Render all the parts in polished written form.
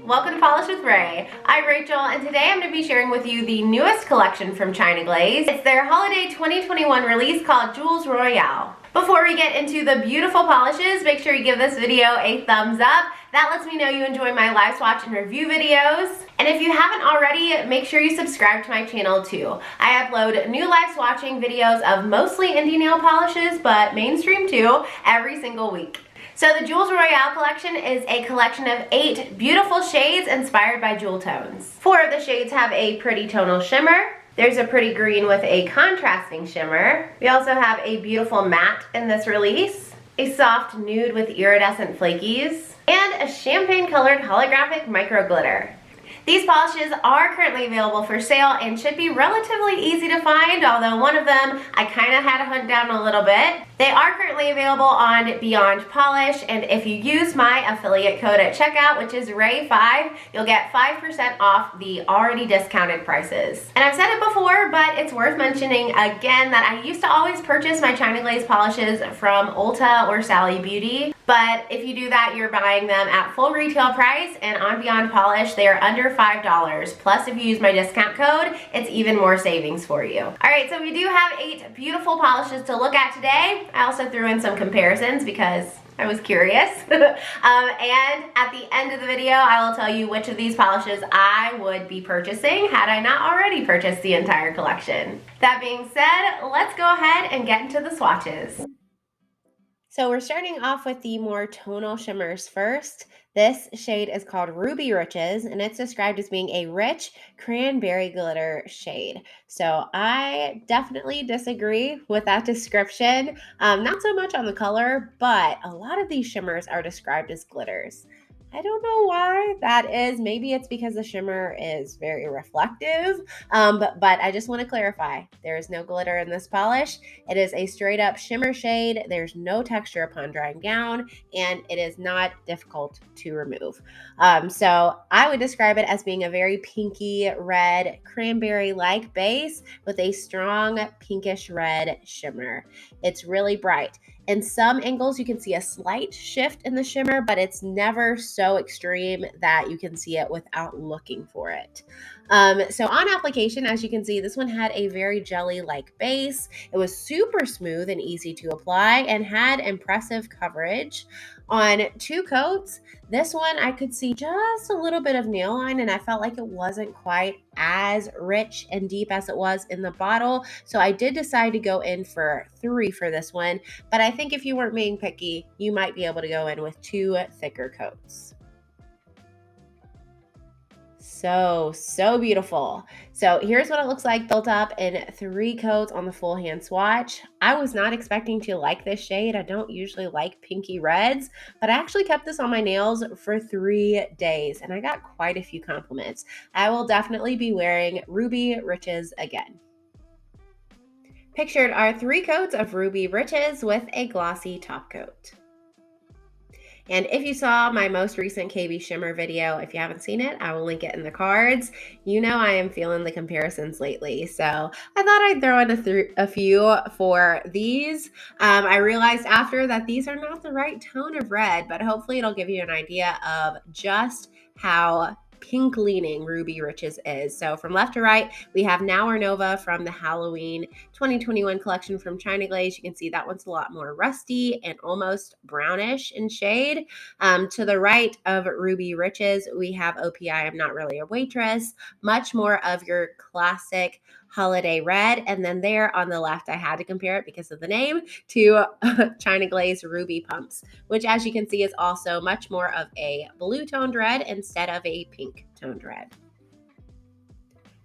welcome to Polish with Ray. I'm Rachel, and today I'm going to be sharing with you the newest collection from China Glaze. It's their holiday 2021 release called Jewels Royale. Before we get into the beautiful polishes, make sure you give this video a thumbs up. That lets me know you enjoy my live swatch and review videos. And if you haven't already, make sure you subscribe to my channel too. I upload new live swatching videos of mostly indie nail polishes, but mainstream too, every single week. So the Jewels Royale collection is a collection of 8 beautiful shades inspired by jewel tones. 4 of the shades have a pretty tonal shimmer. There's a pretty green with a contrasting shimmer. We also have a beautiful matte in this release, a soft nude with iridescent flakies, and a champagne colored holographic micro glitter. These polishes are currently available for sale and should be relatively easy to find, although one of them I kind of had to hunt down a little bit. They are currently available on Beyond Polish, and if you use my affiliate code at checkout, which is RAY5, you'll get 5% off the already discounted prices. And I've said it before, but it's worth mentioning again that I used to always purchase my China Glaze polishes from Ulta or Sally Beauty, but if you do that, you're buying them at full retail price, and on Beyond Polish, they are under $5. Plus, if you use my discount code, it's even more savings for you. All right, so we do have 8 beautiful polishes to look at today. I also threw in some comparisons because I was curious. And at the end of the video, I will tell you which of these polishes I would be purchasing had I not already purchased the entire collection. That being said, let's go ahead and get into the swatches. So we're starting off with the more tonal shimmers first. This shade is called Ruby Riches, and it's described as being a rich cranberry glitter shade. So I definitely disagree with that description. Not so much on the color, but a lot of these shimmers are described as glitters. I don't know why that is. Maybe it's because the shimmer is very reflective, but I just want to clarify, there is no glitter in this polish. It is a straight up shimmer shade. There's no texture upon drying down, and it is not difficult to remove. So I would describe it as being a very pinky red, cranberry-like base with a strong pinkish red shimmer. It's really bright. In some angles, you can see a slight shift in the shimmer, but it's never so extreme that you can see it without looking for it. So on application, as you can see, this one had a very jelly-like base. It was super smooth and easy to apply and had impressive coverage. On 2 coats, this one I could see just a little bit of nail line, and I felt like it wasn't quite as rich and deep as it was in the bottle. So I did decide to go in for 3 for this one, but I think if you weren't being picky, you might be able to go in with 2 thicker coats. So beautiful. So here's what it looks like built up in 3 coats on the full hand swatch. I was not expecting to like this shade. I don't usually like pinky reds, but I actually kept this on my nails for 3 days and I got quite a few compliments. I will definitely be wearing Ruby Riches again. Pictured are 3 coats of Ruby Riches with a glossy top coat. And if you saw my most recent KB Shimmer video, if you haven't seen it, I will link it in the cards. You know I am feeling the comparisons lately, so I thought I'd throw in a few for these. I realized after that these are not the right tone of red, but hopefully it'll give you an idea of just how pink leaning Ruby Riches is. So from left to right, we have Now or Nova from the Halloween 2021 collection from China Glaze. You can see that one's a lot more rusty and almost brownish in shade. To the right of Ruby Riches, we have OPI, I'm Not Really a Waitress, much more of your classic holiday red. And then there on the left, I had to compare it because of the name to China Glaze Ruby Pumps, which as you can see is also much more of a blue toned red instead of a pink toned red.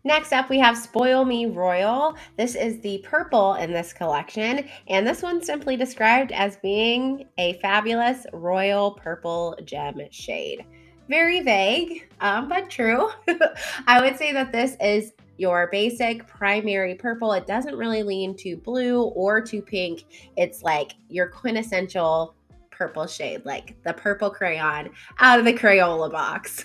Next up, we have Spoil Me Royal. This is the purple in this collection, and this one's simply described as being a fabulous royal purple gem shade. Very vague, but true. I would say that this is your basic primary purple. It doesn't really lean to blue or to pink. It's like your quintessential purple shade, like the purple crayon out of the Crayola box.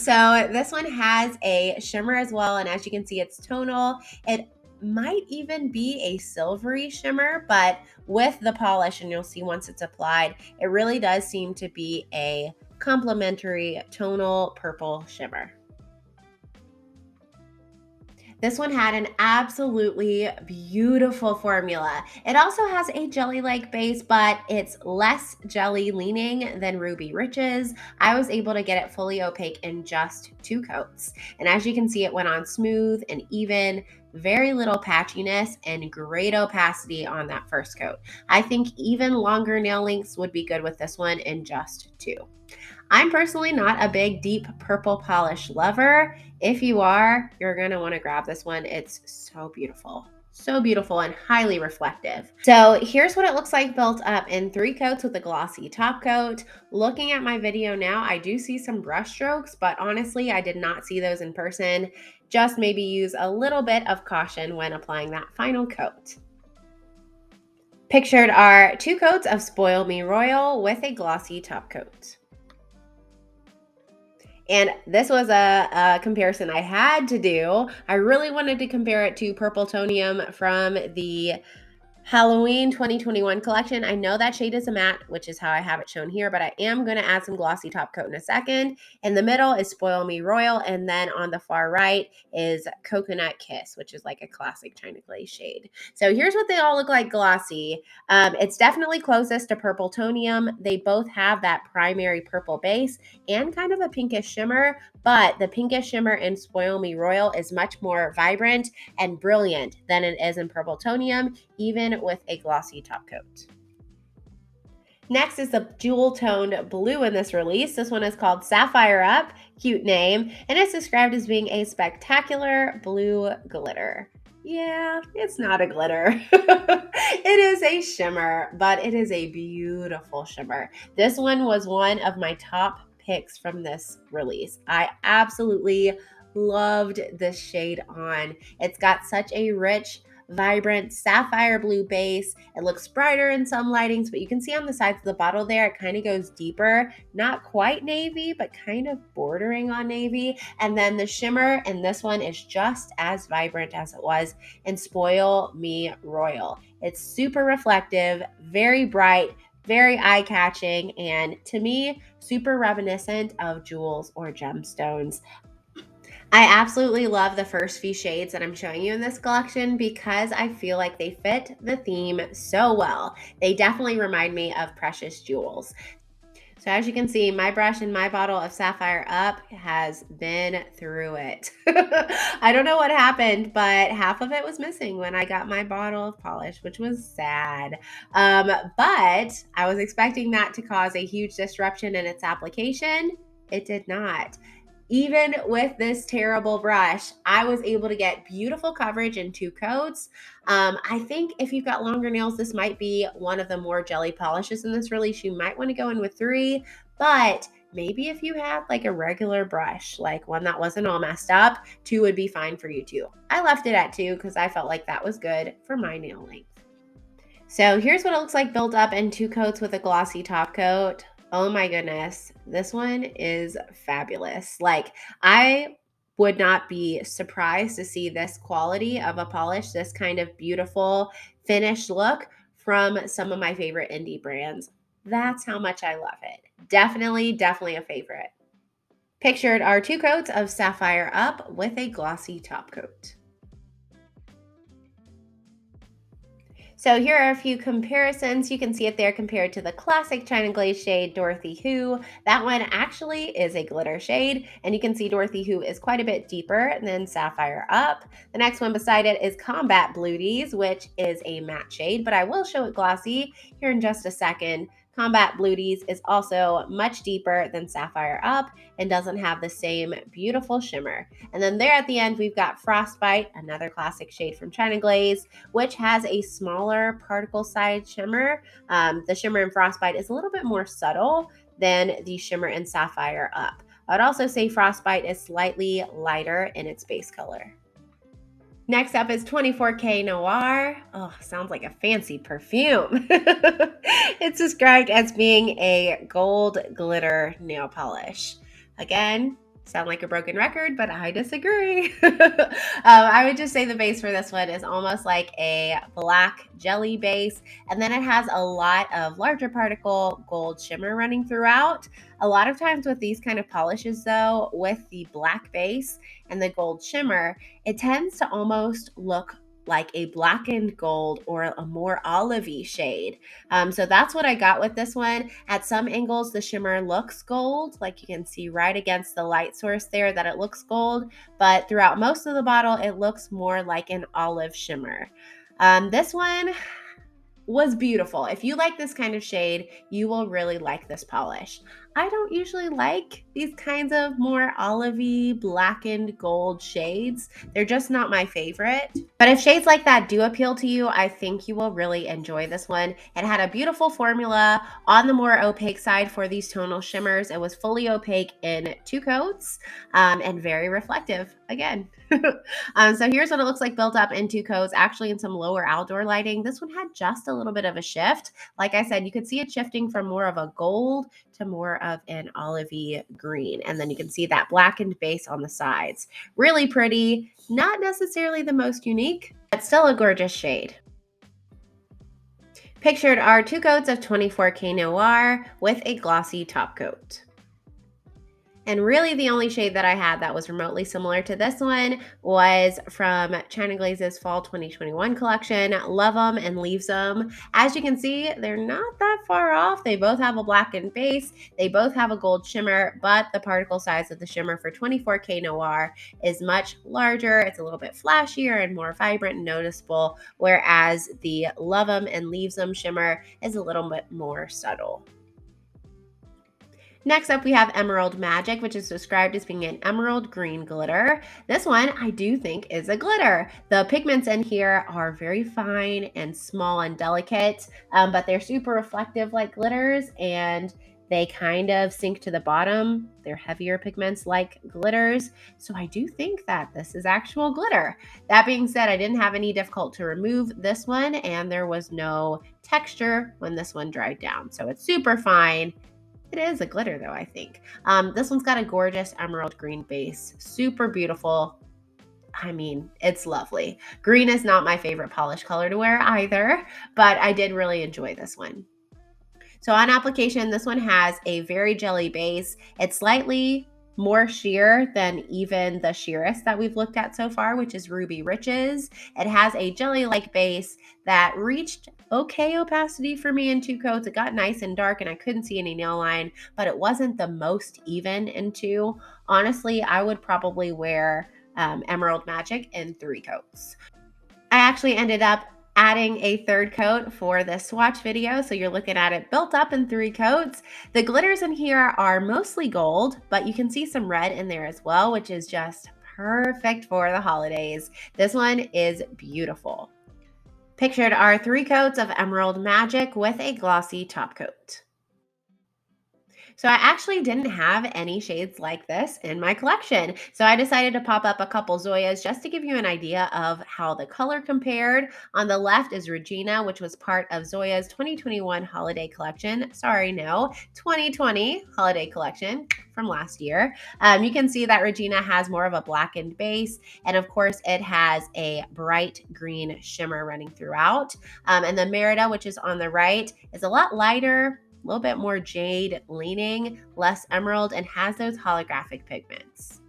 So this one has a shimmer as well, and as you can see, it's tonal. It might even be a silvery shimmer, but with the polish, and you'll see once it's applied, it really does seem to be a complementary tonal purple shimmer. This one had an absolutely beautiful formula. It also has a jelly-like base, but it's less jelly leaning than Ruby Riches. I was able to get it fully opaque in just 2 coats. And as you can see, it went on smooth and even, very little patchiness, and great opacity on that first coat. I think even longer nail lengths would be good with this one in just 2. I'm personally not a big deep purple polish lover. If you are, you're going to want to grab this one. It's so beautiful. So beautiful and highly reflective. So here's what it looks like built up in 3 coats with a glossy top coat. Looking at my video now, I do see some brush strokes, but honestly, I did not see those in person. Just maybe use a little bit of caution when applying that final coat. Pictured are 2 coats of Spoil Me Royal with a glossy top coat. And this was a comparison I had to do. I really wanted to compare it to Purple Tonium from the Halloween 2021 collection. I know that shade is a matte, which is how I have it shown here, but I am going to add some glossy top coat in a second. In the middle is Spoil Me Royal, and then on the far right is Coconut Kiss, which is like a classic China Glaze shade. So here's what they all look like glossy. It's definitely closest to Purple Tonium. They both have that primary purple base and kind of a pinkish shimmer, but the pinkish shimmer in Spoil Me Royal is much more vibrant and brilliant than it is in Purple Tonium, even with a glossy top coat. Next is the jewel toned blue in this release. This one is called Sapphire Up, cute name, and it's described as being a spectacular blue glitter. Yeah, it's not a glitter. It is a shimmer, but it is a beautiful shimmer. This one was one of my top picks from this release. I absolutely loved this shade on. It's got such a rich, vibrant sapphire blue base. It looks brighter in some lightings, but you can see on the sides of the bottle there, it kind of goes deeper, not quite navy, but kind of bordering on navy. And then the shimmer in this one is just as vibrant as it was in Spoil Me Royal. It's super reflective, very bright, very eye-catching, and to me, super reminiscent of jewels or gemstones. I absolutely love the first few shades that I'm showing you in this collection because I feel like they fit the theme so well. They definitely remind me of precious jewels. So as you can see, my brush in my bottle of Sapphire Up has been through it. I don't know what happened, but half of it was missing when I got my bottle of polish, which was sad. But I was expecting that to cause a huge disruption in its application. It did not. Even with this terrible brush, I was able to get beautiful coverage in 2 coats. I think if you've got longer nails, this might be one of the more jelly polishes in this release. You might want to go in with 3, but maybe if you had like a regular brush, like one that wasn't all messed up, 2 would be fine for you too. I left it at 2 because I felt like that was good for my nail length. So here's what it looks like built up in 2 coats with a glossy top coat. Oh my goodness, this one is fabulous. Like, I would not be surprised to see this quality of a polish, this kind of beautiful finished look from some of my favorite indie brands. That's how much I love it. Definitely a favorite. Pictured are 2 coats of Sapphire Up with a glossy top coat. So here are a few comparisons. You can see it there compared to the classic China Glaze shade Dorothy Who. That one actually is a glitter shade, and you can see Dorothy Who is quite a bit deeper than Sapphire Up. The next one beside it is Combat Blueties, which is a matte shade, but I will show it glossy here in just a second. Combat Blueties is also much deeper than Sapphire Up and doesn't have the same beautiful shimmer. And then there at the end, we've got Frostbite, another classic shade from China Glaze, which has a smaller particle size shimmer. The shimmer in Frostbite is a little bit more subtle than the shimmer in Sapphire Up. I would also say Frostbite is slightly lighter in its base color. Next up is 24K Noir. Oh, sounds like a fancy perfume. It's described as being a gold glitter nail polish. Again, Sound like a broken record, but I disagree. I would just say the base for this one is almost like a black jelly base, and then it has a lot of larger particle gold shimmer running throughout. A lot of times with these kind of polishes though, with the black base and the gold shimmer, it tends to almost look like a blackened gold or a more olivey shade. So that's what I got with this one. At some angles, the shimmer looks gold, like you can see right against the light source there that it looks gold, but throughout most of the bottle, it looks more like an olive shimmer. This one was beautiful. If you like this kind of shade, you will really like this polish. I don't usually like these kinds of more olivey, blackened gold shades. They're just not my favorite. But if shades like that do appeal to you, I think you will really enjoy this one. It had a beautiful formula on the more opaque side for these tonal shimmers. It was fully opaque in 2 coats and very reflective again. So here's what it looks like built up in 2 coats, actually in some lower outdoor lighting. This one had just a little bit of a shift. Like I said, you could see it shifting from more of a gold to more of an olivey green. And then you can see that blackened base on the sides. Really pretty, not necessarily the most unique, but still a gorgeous shade. Pictured are 2 coats of 24K Noir with a glossy top coat. And really the only shade that I had that was remotely similar to this one was from China Glaze's Fall 2021 collection, Love 'em and Leaves 'em. As you can see, they're not that far off. They both have a blackened base. They both have a gold shimmer, but the particle size of the shimmer for 24K Noir is much larger. It's a little bit flashier and more vibrant and noticeable, whereas the Love 'em and Leaves 'em shimmer is a little bit more subtle. Next up, we have Emerald Magic, which is described as being an emerald green glitter. This one I do think is a glitter. The pigments in here are very fine and small and delicate, but they're super reflective like glitters, and they kind of sink to the bottom. They're heavier pigments like glitters, so I do think that this is actual glitter. That being said, I didn't have any difficulty to remove this one, and there was no texture when this one dried down, so it's super fine. It is a glitter though, I think. This one's got a gorgeous emerald green base. Super beautiful. I mean, it's lovely. Green is not my favorite polish color to wear either, but I did really enjoy this one. So on application, this one has a very jelly base. It's slightly more sheer than even the sheerest that we've looked at so far, which is Ruby Riches. It has a jelly-like base that reached okay opacity for me in 2 coats. It got nice and dark and I couldn't see any nail line, but it wasn't the most even in 2. Honestly, I would probably wear Emerald Magic in 3 coats. I actually ended up adding a 3rd coat for the swatch video, so you're looking at it built up in 3 coats. The glitters in here are mostly gold, but you can see some red in there as well, which is just perfect for the holidays. This one is beautiful. Pictured are 3 coats of Emerald Magic with a glossy top coat. So I actually didn't have any shades like this in my collection. So I decided to pop up a couple Zoyas just to give you an idea of how the color compared. On the left is Regina, which was part of Zoya's 2021 holiday collection. Sorry, no, 2020 holiday collection from last year. You can see that Regina has more of a blackened base, and of course it has a bright green shimmer running throughout. And the Merida, which is on the right, is a lot lighter, a little bit more jade leaning, less emerald, and has those holographic pigments.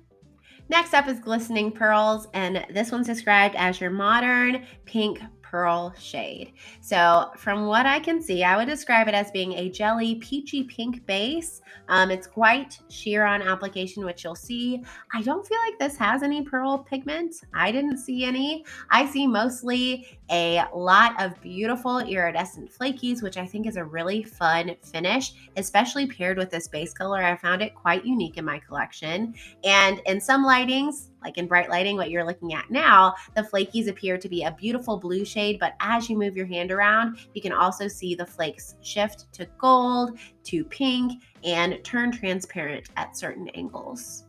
Next up is Glistening Pearls, and this one's described as your modern pink pearl shade. So from what I can see, I would describe it as being a jelly peachy pink base. It's quite sheer on application, which you'll see. I don't feel like this has any pearl pigment. I didn't see any. I see mostly a lot of beautiful iridescent flakies, which I think is a really fun finish, especially paired with this base color. I found it quite unique in my collection. And in some lightings, like in bright lighting, what you're looking at now, the flakies appear to be a beautiful blue shade, but as you move your hand around, you can also see the flakes shift to gold, to pink, and turn transparent at certain angles.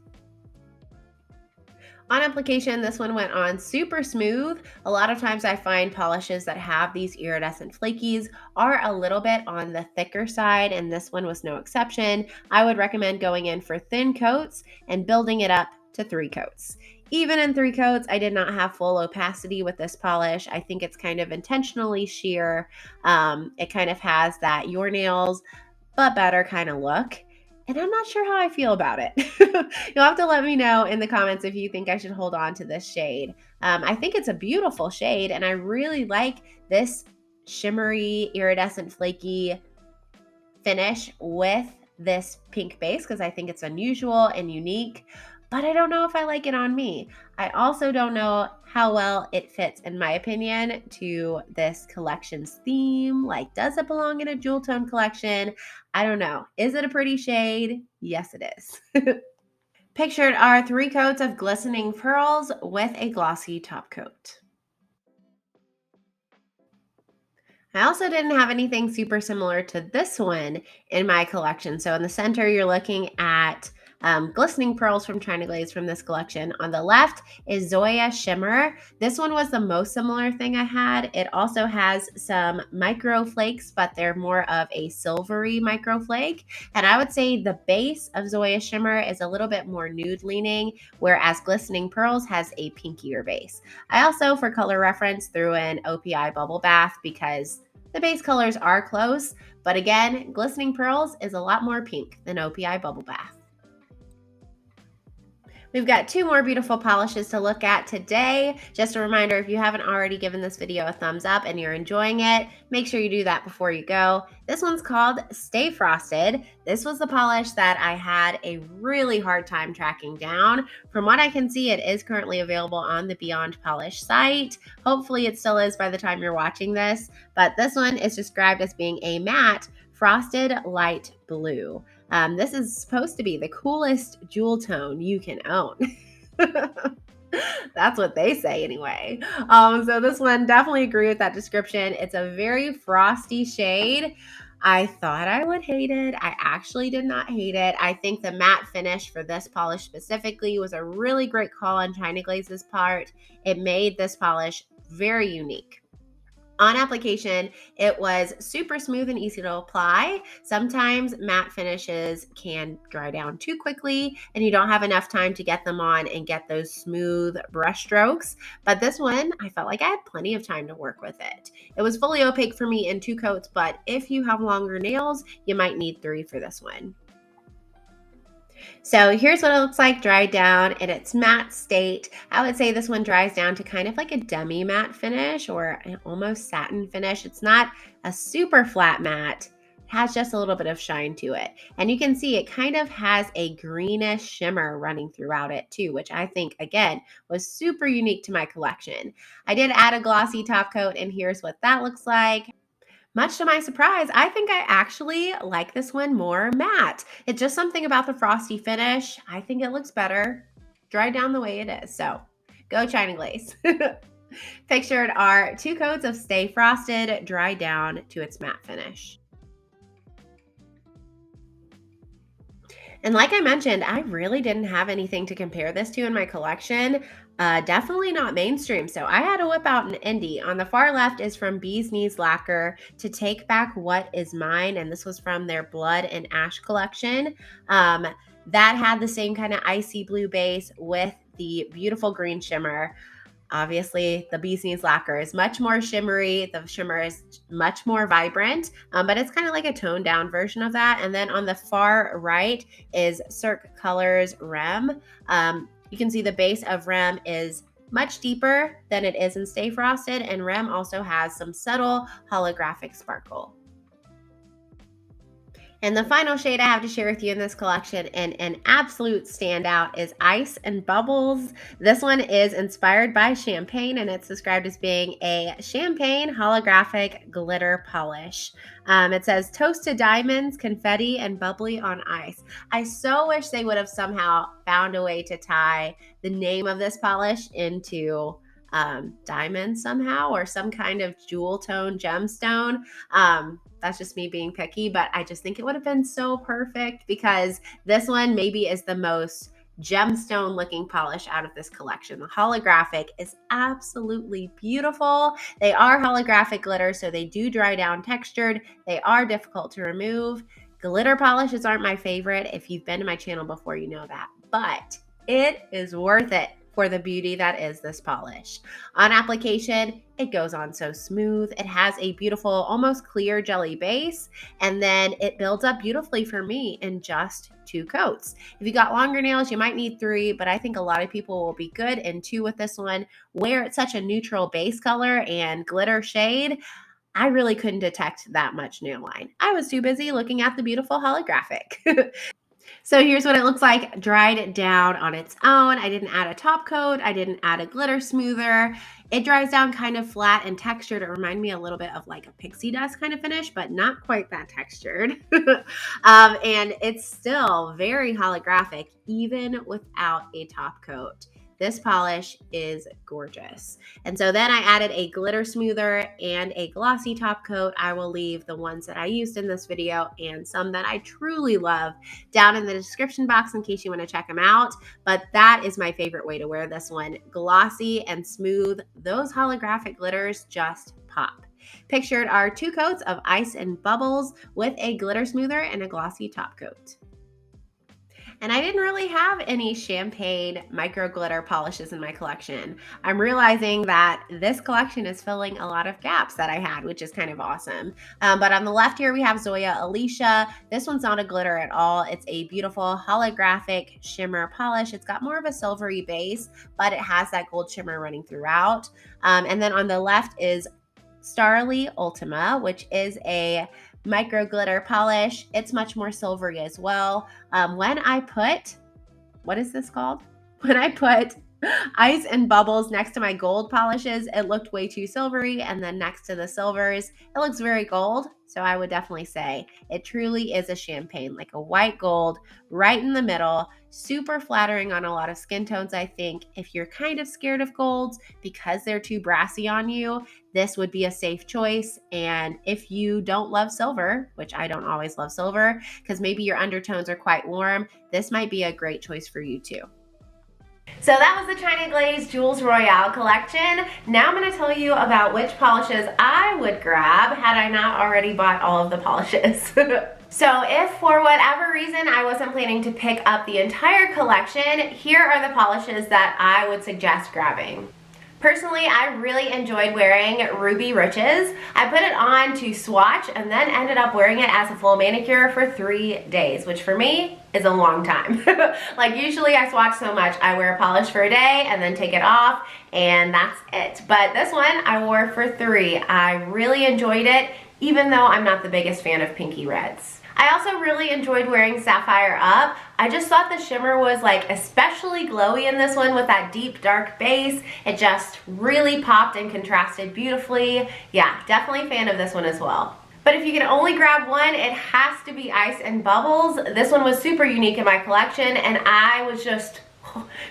On application, this one went on super smooth. A lot of times I find polishes that have these iridescent flakies are a little bit on the thicker side, and this one was no exception. I would recommend going in for thin coats and building it up to 3 coats. Even in 3 coats, I did not have full opacity with this polish. I think it's kind of intentionally sheer. It kind of has that your nails, but better kind of look. And I'm not sure how I feel about it. You'll have to let me know in the comments if you think I should hold on to this shade. I think it's a beautiful shade, and I really like this shimmery, iridescent, flaky finish with this pink base because I think it's unusual and unique, but I don't know if I like it on me. I also don't know how well it fits, in my opinion, to this collection's theme. Like, does it belong in a jewel tone collection? I don't know. Is it a pretty shade? Yes, it is. Pictured are 3 coats of glistening pearls with a glossy top coat. I also didn't have anything super similar to this one in my collection. So in the center, you're looking at Glistening Pearls from China Glaze from this collection. On the left is Zoya Shimmer. This one was the most similar thing I had. It also has some micro flakes, but they're more of a silvery micro flake. And I would say the base of Zoya Shimmer is a little bit more nude leaning, whereas Glistening Pearls has a pinkier base. I also, for color reference, threw in OPI Bubble Bath because the base colors are close, but again, Glistening Pearls is a lot more pink than OPI Bubble Bath. We've got 2 more beautiful polishes to look at today. Just a reminder, if you haven't already given this video a thumbs up and you're enjoying it, make sure you do that before you go. This one's called Stay Frosted. This was the polish that I had a really hard time tracking down. From what I can see, it is currently available on the Beyond Polish site. Hopefully it still is by the time you're watching this, but this one is described as being a matte frosted light blue. This is supposed to be the coolest jewel tone you can own. That's what they say anyway. So this one, definitely agree with that description. It's a very frosty shade. I thought I would hate it. I actually did not hate it. I think the matte finish for this polish specifically was a really great call on China Glaze's part. It made this polish very unique. On application, it was super smooth and easy to apply. Sometimes matte finishes can dry down too quickly and you don't have enough time to get them on and get those smooth brush strokes. But this one, I felt like I had plenty of time to work with it. It was fully opaque for me in 2 coats, but if you have longer nails, you might need 3 for this one. So here's what it looks like dried down in its matte state. I would say this one dries down to kind of like a demi matte finish or an almost satin finish. It's not a super flat matte. It has just a little bit of shine to it. And you can see it kind of has a greenish shimmer running throughout it too, which I think, again, was super unique to my collection. I did add a glossy top coat, and here's what that looks like. Much to my surprise, I think I actually like this one more matte. It's just something about the frosty finish. I think it looks better dried down the way it is. So go China Glaze. Pictured are 2 coats of Stay Frosted dried down to its matte finish. And like I mentioned, I really didn't have anything to compare this to in my collection. Definitely not mainstream. So I had to whip out an indie. On the far left is from Bee's Knees Lacquer, To Take Back What Is Mine. And this was from their Blood and Ash collection. That had the same kind of icy blue base with the beautiful green shimmer. Obviously, the Bee's Knees Lacquer is much more shimmery. The shimmer is much more vibrant, but it's kind of like a toned down version of that. And then on the far right is Cirque Colors Rem. You can see the base of Rem is much deeper than it is in Stay Frosted, and Rem also has some subtle holographic sparkle. And the final shade I have to share with you in this collection, and an absolute standout, is Ice and Bubbles. This one is inspired by champagne, and it's described as being a champagne holographic glitter polish. It says toasted diamonds, confetti, and bubbly on ice. I so wish they would have somehow found a way to tie the name of this polish into diamond somehow, or some kind of jewel tone gemstone. That's just me being picky, but I just think it would have been so perfect because this one maybe is the most gemstone looking polish out of this collection. The holographic is absolutely beautiful. They are holographic glitter, so they do dry down textured. They are difficult to remove. Glitter polishes aren't my favorite. If you've been to my channel before, you know that, but it is worth it for the beauty that is this polish. On application, it goes on so smooth. It has a beautiful, almost clear jelly base, and then it builds up beautifully for me in just 2 coats. If you got longer nails, you might need 3, but I think a lot of people will be good in 2 with this one. Where it's such a neutral base color and glitter shade, I really couldn't detect that much nail line. I was too busy looking at the beautiful holographic. So here's what it looks like dried down on its own. I didn't add a top coat. I didn't add a glitter smoother. It dries down kind of flat and textured. It reminded me a little bit of like a pixie dust kind of finish, but not quite that textured. And it's still very holographic, even without a top coat. This polish is gorgeous. And so then I added a glitter smoother and a glossy top coat. I will leave the ones that I used in this video and some that I truly love down in the description box in case you want to check them out. But that is my favorite way to wear this one. Glossy and smooth. Those holographic glitters just pop. Pictured are 2 coats of ice and bubbles with a glitter smoother and a glossy top coat. And I didn't really have any champagne micro glitter polishes in my collection. I'm realizing that this collection is filling a lot of gaps that I had, which is kind of awesome. But on the left here, we have Zoya Alicia. This one's not a glitter at all. It's a beautiful holographic shimmer polish. It's got more of a silvery base, but it has that gold shimmer running throughout. And then on the left is Starly Ultima, which is a micro glitter polish. It's much more silvery as well. When I put, what is this called? When I put ice and bubbles next to my gold polishes, it looked way too silvery. And then next to the silvers, it looks very gold. So I would definitely say it truly is a champagne, like a white gold right in the middle. Super flattering on a lot of skin tones, I think. If you're kind of scared of golds because they're too brassy on you, this would be a safe choice. And if you don't love silver, which I don't always love silver, because maybe your undertones are quite warm, this might be a great choice for you too. So that was the China Glaze Jewels Royale collection. Now I'm going to tell you about which polishes I would grab had I not already bought all of the polishes. So if for whatever reason I wasn't planning to pick up the entire collection, here are the polishes that I would suggest grabbing. Personally, I really enjoyed wearing Ruby Riches. I put it on to swatch and then ended up wearing it as a full manicure for 3 days, which for me is a long time. Like usually I swatch so much, I wear a polish for a day and then take it off and that's it. But this one I wore for 3. I really enjoyed it, even though I'm not the biggest fan of pinky reds. I also really enjoyed wearing Sapphire Up. I just thought the shimmer was like especially glowy in this one with that deep dark base. It just really popped and contrasted beautifully. Yeah, definitely a fan of this one as well. But if you can only grab one, it has to be Ice and Bubbles. This one was super unique in my collection and I was just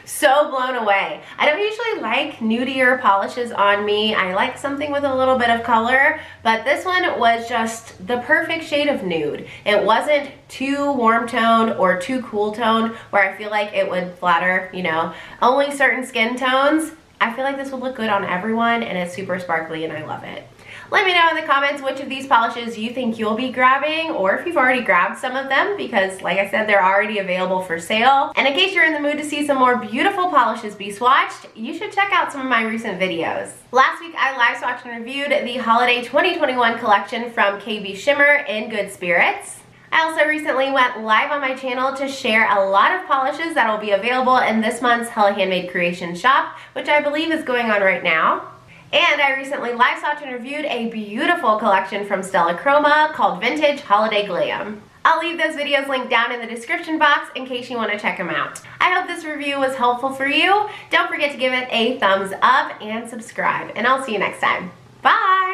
so blown away. I don't usually like nudier polishes on me. I like something with a little bit of color, but this one was just the perfect shade of nude. It wasn't too warm toned or too cool toned where I feel like it would flatter, you know, only certain skin tones. I feel like this would look good on everyone and it's super sparkly and I love it. Let me know in the comments which of these polishes you think you'll be grabbing or if you've already grabbed some of them because like I said, they're already available for sale. And in case you're in the mood to see some more beautiful polishes be swatched, you should check out some of my recent videos. Last week I live swatched and reviewed the Holiday 2021 collection from KB Shimmer in Good Spirits. I also recently went live on my channel to share a lot of polishes that will be available in this month's Hella Handmade Creations shop, which I believe is going on right now. And I recently live swatched and reviewed a beautiful collection from Stella Chroma called Vintage Holiday Glam. I'll leave those videos linked down in the description box in case you want to check them out. I hope this review was helpful for you. Don't forget to give it a thumbs up and subscribe, and I'll see you next time. Bye!